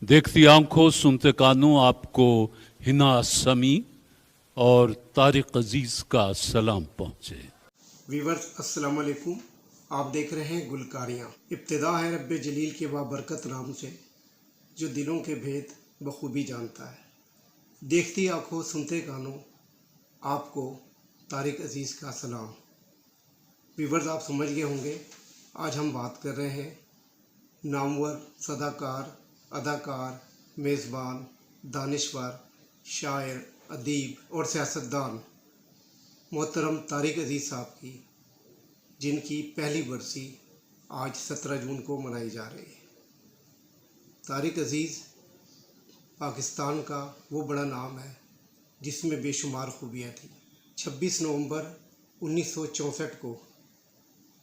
देखती आंखों सुनते कानों आपको हिना समी और तारिक अजीज का सलाम पहुँचे। वीवर्स अस्सलाम वालेकुम। आप देख रहे हैं गुलकारियाँ। इब्तिदा है रब्बे जलील के बाबरकत नाम से, जो दिलों के भेद बखूबी जानता है। देखती आंखों सुनते कानों आपको तारिक अजीज़ का सलाम। वीवर्स आप समझ गए होंगे, आज हम बात कर रहे हैं नामवर सदाकार, अदाकार, मेज़बान, दानिश्वर, शायर, अदीब और सियासतदान मोहतरम तारिक अजीज़ साहब की, जिनकी पहली बरसी आज 17 जून को मनाई जा रही है। तारिक अजीज़ पाकिस्तान का वो बड़ा नाम है जिसमें बेशुमार खूबियाँ थी। 26 नवंबर 1964 को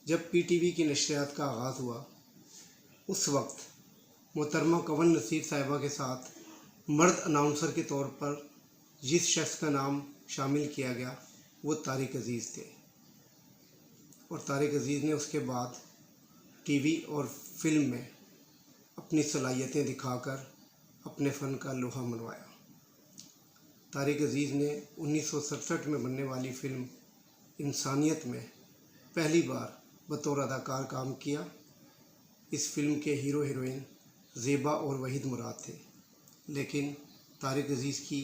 जब PTV की नशरियात का आगाज़ हुआ, उस वक्त मोहतरमा कवन नसीर साहिबा के साथ मर्द अनाउंसर के तौर पर जिस शख्स का नाम शामिल किया गया वो तारिक अजीज़ थे। और तारिक अजीज़ ने उसके बाद TV और फिल्म में अपनी सलाहियतें दिखाकर अपने फ़न का लोहा मनवाया। तारिक अजीज़ ने 1967 में बनने वाली फिल्म इंसानियत में पहली बार बतौर अदाकार काम किया। इस फिल्म के हीरो हीरोइन ज़ेबा और वहीद मुराद थे, लेकिन तारिक अजीज़ की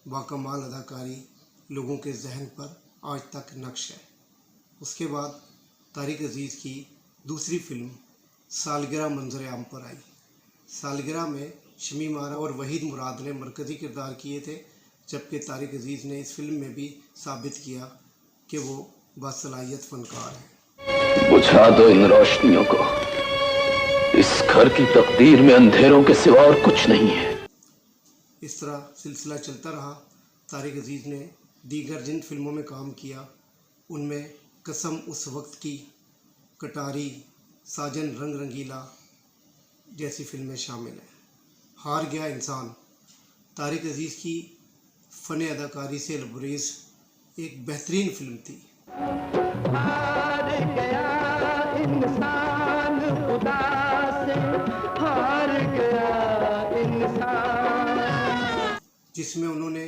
बाकमाल अदाकारी लोगों के जहन पर आज तक नक्श है। उसके बाद तारिक अजीज़ की दूसरी फिल्म सालगिरह मंजर आम पर आई। सालगिरह में शमी मारा और वहीद मुराद ने मरकज़ी किरदार किए थे, जबकि तारिक अजीज़ ने इस फिल्म में भी साबित किया कि वो बासलाहियत फ़नकार हैं। बुझा दो इन रोशनियों को, इस घर की तकदीर में अंधेरों के सिवा और कुछ नहीं है। इस तरह सिलसिला चलता रहा। तारिक अजीज़ ने दीगर जिन फिल्मों में काम किया उनमें कसम उस वक्त की, कटारी, साजन रंग रंगीला जैसी फिल्में शामिल हैं। हार गया इंसान तारिक अजीज़ की फ़न अदाकारी से लबरेज़ एक बेहतरीन फिल्म थी। हार गया इंसान खुदा से, हार गया इंसान, जिसमें उन्होंने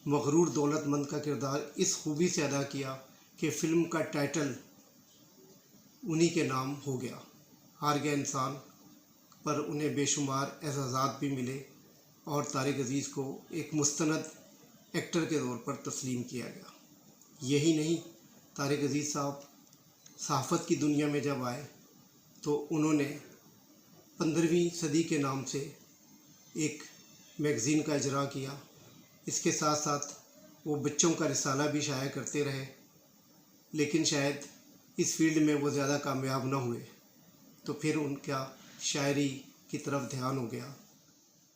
मगरूर दौलतमंद का किरदार इस खूबी से अदा किया कि फ़िल्म का टाइटल उन्हीं के नाम हो गया। हार गया इंसान पर उन्हें बेशुमार एजाज़ात भी मिले और तारिक अजीज़ को एक मुस्तनद एक्टर के तौर पर तस्लीम किया गया। यही नहीं, तारिक अजीज़ साहब सहाफ़त की दुनिया में जब आए तो उन्होंने 15वीं सदी के नाम से एक मैगज़ीन का इजरा किया। इसके साथ साथ वो बच्चों का रिसाला भी शाया करते रहे, लेकिन शायद इस फील्ड में वो ज़्यादा कामयाब न हुए, तो फिर उनका शायरी की तरफ ध्यान हो गया।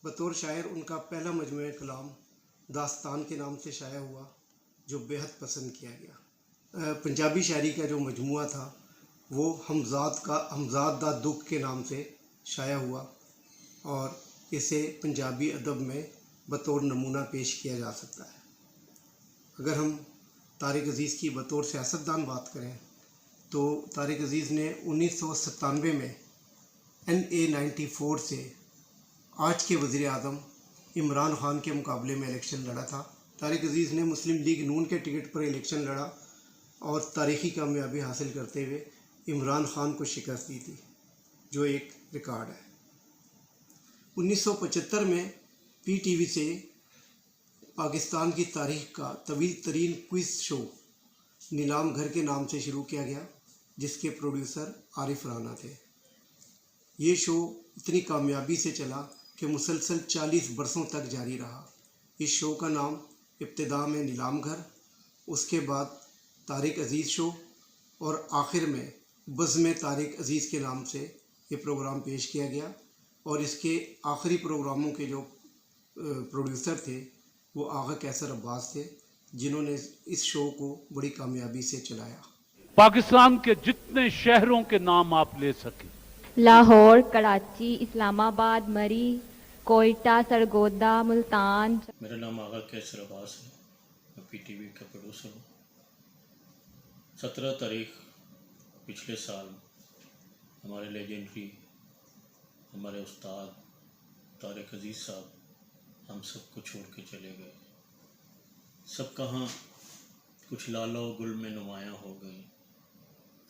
बतौर शायर उनका पहला मजमूआ कलाम दास्तान के नाम से शाया हुआ, जो बेहद पसंद किया गया। पंजाबी शायरी का जो मजमूआ था वो हमजाद दा दुख के नाम से शाया हुआ और इसे पंजाबी अदब में बतौर नमूना पेश किया जा सकता है। अगर हम तारिक अजीज़ की बतौर सियासतदान बात करें तो तारिक अजीज़ ने 1997 में NA 94 से आज के वज़ीर आज़म इमरान ख़ान के मुकाबले में इलेक्शन लड़ा था। तारिक अजीज़ ने मुस्लिम लीग नून के टिकट पर इलेक्शन लड़ा और तारीख़ी कामयाबी हासिल करते हुए इमरान ख़ान को शिकस्त दी थी, जो एक रिकॉर्ड है। 1975 में PTV से पाकिस्तान की तारीख़ का तवील तरीन क्विज़ शो नीलाम घर के नाम से शुरू किया गया, जिसके प्रोड्यूसर आरिफ राना थे। ये शो इतनी कामयाबी से चला कि मुसलसल 40 बरसों तक जारी रहा। इस शो का नाम इब्तिदा में नीलाम घर, उसके बाद तारिक अजीज़ शो और आखिर में बज़्म तारिक अजीज़ के नाम से ये प्रोग्राम पेश किया गया। और इसके आखिरी प्रोग्रामों के जो प्रोड्यूसर थे वो आगा कैसर अब्बास थे, जिन्होंने इस शो को बड़ी कामयाबी से चलाया। पाकिस्तान के जितने शहरों के नाम आप ले सके, लाहौर, कराची, इस्लामाबाद, मरी, कोयटा, सरगोदा, मुल्तान। मेरा नाम आगा कैसर अब्बास है, मैं PTV का प्रोड्यूसर हूँ। 17 तारीख पिछले साल हमारे लेजेंडरी, हमारे उस्ताद طارق عزیز صاحب ہم سب کو چھوڑ کے چلے گئے. سب کہاں کچھ لالا و گل میں نمایاں ہو گئیں.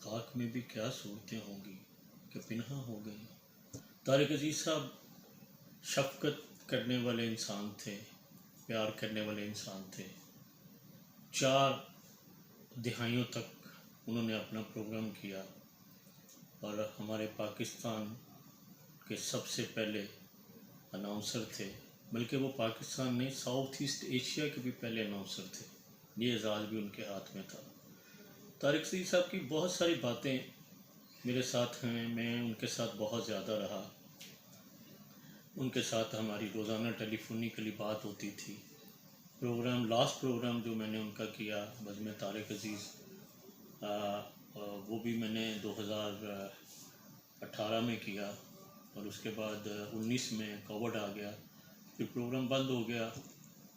خاک میں بھی کیا صورتیں ہوں گی کہ پنہاں ہو گئیں. طارق عزیز صاحب شفقت کرنے والے انسان تھے, پیار کرنے والے انسان تھے. 4 دہائیوں تک انہوں نے اپنا پروگرام کیا اور ہمارے پاکستان کے سب سے پہلے اناؤنسر تھے, بلکہ وہ پاکستان نہیں ساؤتھ ایسٹ ایشیا کے بھی پہلے اناؤنسر تھے. یہ اعزاز بھی ان کے ہاتھ میں تھا. طارق عزیز صاحب کی بہت ساری باتیں میرے ساتھ ہیں, میں ان کے ساتھ بہت زیادہ رہا. ان کے ساتھ ہماری روزانہ ٹیلی فونیکلی بات ہوتی تھی. لاسٹ پروگرام جو میں نے ان کا کیا بزم طارق عزیز, وہ بھی میں نے 2018 میں کیا, اور اس کے بعد 19 میں کووڈ آ گیا, پھر پروگرام بند ہو گیا.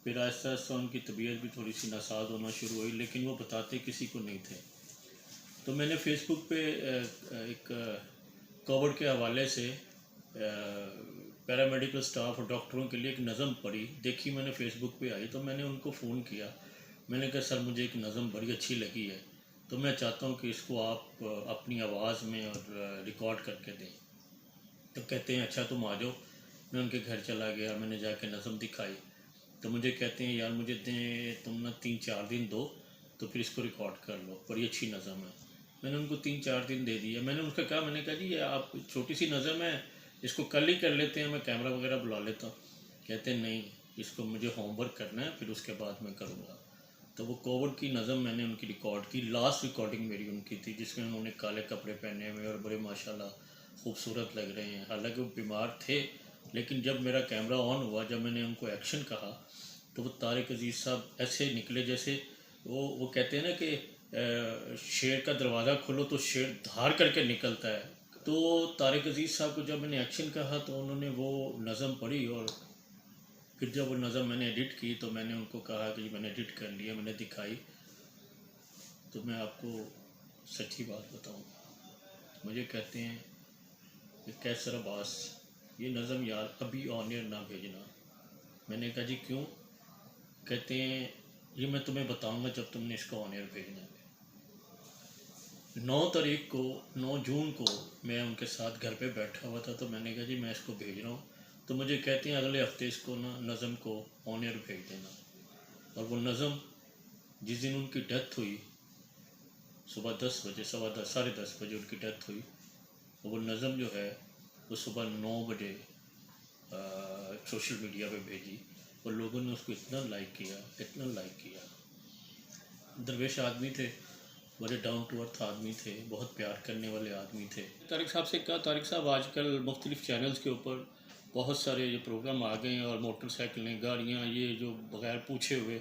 پھر آہستہ آہستہ ان کی طبیعت بھی تھوڑی سی ناساز ہونا شروع ہوئی, لیکن وہ بتاتے کسی کو نہیں تھے. تو میں نے فیس بک پہ ایک کووڈ کے حوالے سے پیرامیڈیکل سٹاف اور ڈاکٹروں کے لیے ایک نظم پڑھی, دیکھی میں نے فیس بک پہ آئی, تو میں نے ان کو فون کیا. میں نے کہا سر مجھے ایک نظم بڑی اچھی لگی ہے, تو میں چاہتا ہوں کہ اس کو آپ اپنی آواز میں اور ریکارڈ کر کے دیں. تو کہتے ہیں اچھا تم آ جاؤ. میں ان کے گھر چلا گیا, میں نے جا کے نظم دکھائی, تو مجھے کہتے ہیں یار مجھے دیں تم نا 3-4 دن دو تو پھر اس کو ریکارڈ کر لو, بڑی اچھی نظم ہے. میں نے ان کو 3-4 دن دے دیا. میں نے ان کا کہا, میں نے کہا جی یہ آپ چھوٹی سی نظم ہے, اس کو کل ہی کر لیتے ہیں, میں کیمرہ وغیرہ بلا لیتا ہوں. کہتے ہیں نہیں, اس کو مجھے ہوم ورک کرنا ہے, پھر اس کے بعد میں کروں گا. تو وہ کووڈ کی نظم میں نے ان کی ریکارڈ کی. لاسٹ ریکارڈنگ میری ان کی تھی, جس میں انہوں نے کالے کپڑے پہنے ہوئے اور بڑے ماشاءاللہ خوبصورت لگ رہے ہیں. حالانکہ وہ بیمار تھے, لیکن جب میرا کیمرہ آن ہوا, جب میں نے ان کو ایکشن کہا, تو وہ طارق عزیز صاحب ایسے نکلے جیسے وہ کہتے ہیں نا کہ شیر کا دروازہ کھولو تو شیر دھار کر کے نکلتا ہے. تو طارق عزیز صاحب کو جب میں نے ایکشن کہا تو انہوں نے وہ نظم پڑھی, اور پھر جب وہ نظم میں نے ایڈٹ کی تو میں نے ان کو کہا کہ میں نے ایڈٹ کر لیا, میں نے دکھائی. تو میں آپ کو سچی بات بتاؤں, مجھے کہتے ہیں کہ کیسر عباس یہ نظم یار ابھی آن ایئر نہ بھیجنا. میں نے کہا جی کیوں؟ کہتے ہیں یہ میں تمہیں بتاؤں گا جب تم نے اس کو آن ایئر بھیجنا ہے. 9 جون کو میں ان کے ساتھ گھر پہ بیٹھا ہوا تھا, تو میں نے کہا جی میں اس کو بھیج رہا ہوں. تو مجھے کہتے ہیں اگلے ہفتے اس کو نظم کو آن ایئر بھیج دینا. اور وہ نظم جس دن ان کی ڈیتھ ہوئی, صبح 10 بجے 10:30 بجے ان کی ڈیتھ ہوئی, وہ نظم جو ہے وہ صبح 9 بجے سوشل میڈیا پہ بھیجی, اور لوگوں نے اس کو اتنا لائک کیا. درویش آدمی تھے, بڑے ڈاؤن ٹو ارتھ آدمی تھے, بہت پیار کرنے والے آدمی تھے. طارق صاحب سے کہا, طارق صاحب آج کل مختلف چینلز کے اوپر بہت سارے یہ پروگرام آ گئے ہیں, اور موٹر سائیکلیں, گاڑیاں, یہ جو بغیر پوچھے ہوئے,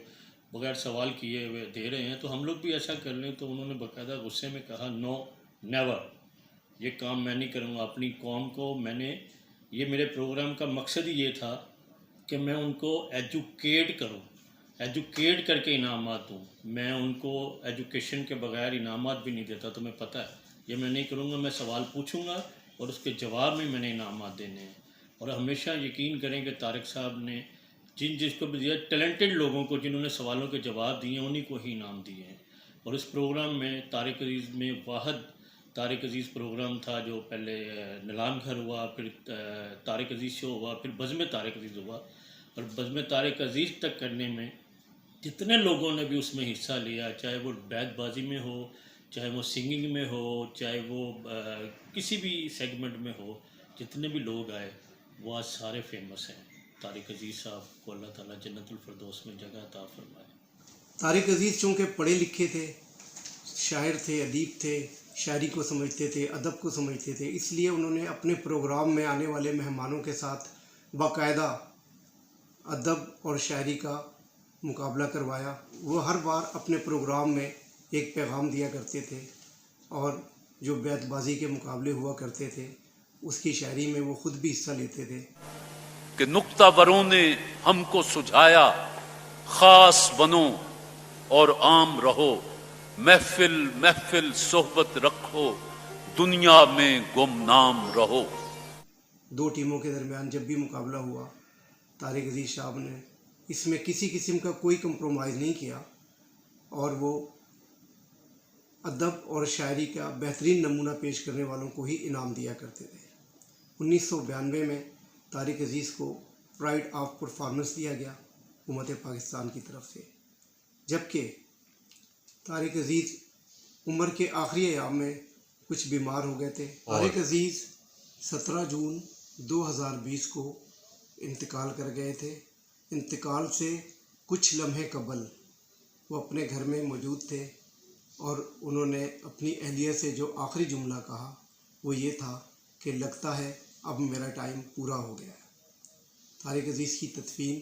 بغیر سوال کیے ہوئے دے رہے ہیں, تو ہم لوگ بھی ایسا کر لیں. تو انہوں نے باقاعدہ غصے میں کہا نو نیور, یہ کام میں نہیں کروں گا. اپنی قوم کو میں نے, یہ میرے پروگرام کا مقصد ہی یہ تھا کہ میں ان کو ایجوکیٹ کروں, ایجوکیٹ کر کے انعامات دوں. میں ان کو ایجوکیشن کے بغیر انعامات بھی نہیں دیتا, تمہیں پتہ ہے. یہ میں نہیں کروں گا, میں سوال پوچھوں گا اور اس کے جواب میں نے انعامات دینے ہیں. اور ہمیشہ یقین کریں کہ طارق صاحب نے جس کو بھی دیا, ٹیلنٹڈ لوگوں کو جنہوں نے سوالوں کے جواب دیے انہی کو ہی انعام دیے ہیں. اور اس پروگرام میں طارق عزیز میں واحد طارق عزیز پروگرام تھا, جو پہلے نلام گھر ہوا, پھر طارق عزیز شو ہوا, پھر بزم طارق عزیز ہوا. اور بزم طارق عزیز تک کرنے میں جتنے لوگوں نے بھی اس میں حصہ لیا, چاہے وہ بیت بازی میں ہو, چاہے وہ سنگنگ میں ہو, چاہے وہ کسی بھی سیگمنٹ میں ہو, جتنے بھی لوگ آئے وہ آج سارے فیمس ہیں. طارق عزیز صاحب کو اللہ تعالیٰ جنت الفردوس میں جگہ عطا فرمائے. طارق عزیز چونکہ پڑھے لکھے تھے, شاعر تھے, ادیب تھے, شاعری کو سمجھتے تھے, ادب کو سمجھتے تھے, اس لیے انہوں نے اپنے پروگرام میں آنے والے مہمانوں کے ساتھ باقاعدہ ادب اور شاعری کا مقابلہ کروایا. وہ ہر بار اپنے پروگرام میں ایک پیغام دیا کرتے تھے, اور جو بیت بازی کے مقابلے ہوا کرتے تھے اس کی شاعری میں وہ خود بھی حصہ لیتے تھے. کہ نکتہ وروں نے ہم کو سجھایا, خاص بنو اور عام رہو, محفل محفل صحبت رکھو, دنیا میں گمنام رہو. दो टीमों के दरमियान जब भी मुकाबला हुआ, तारिक अजीज़ साहब ने इसमें किसी किस्म का कोई कंप्रोमाइज़ नहीं किया और वो अदब और शायरी का बेहतरीन नमूना पेश करने वालों को ही इनाम दिया करते थे। 1992 में तारिक अजीज़ को प्राइड ऑफ परफॉर्मेंस दिया गया हुकूमत पाकिस्तान की तरफ से, जबकि तारिक अजीज़ उम्र के आखिरी अयाम में कुछ बीमार हो गए थे। तारिक अजीज़ 17 जून 2020 को इंतकाल कर गए थे। इंतकाल से कुछ लम्हे कबल वो अपने घर में मौजूद थे और उन्होंने अपनी अहलिया से जो आखिरी जुमला कहा वो ये था कि लगता है अब मेरा टाइम पूरा हो गया है। तारिक अजीज़ की तदफीन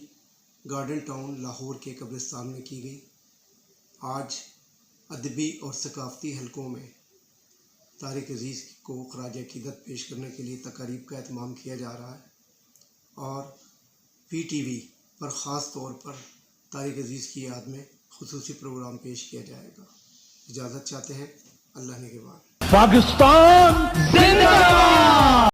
गार्डन टाउन लाहौर के कब्रिस्तान में की गई। आज अदबी और सकाफ़ती हलकों में तारिक अजीज़ को ख़राज अक़ीदत पेश करने के लिए तकारीब का एहतमाम किया जा रहा है और PTV पर ख़ास तौर पर तारिक अजीज़ की याद में ख़ुसूसी प्रोग्राम पेश किया जाएगा। इजाज़त चाहते हैं, अल्लाह ने के बाद। पाकिस्तान जिंदाबाद।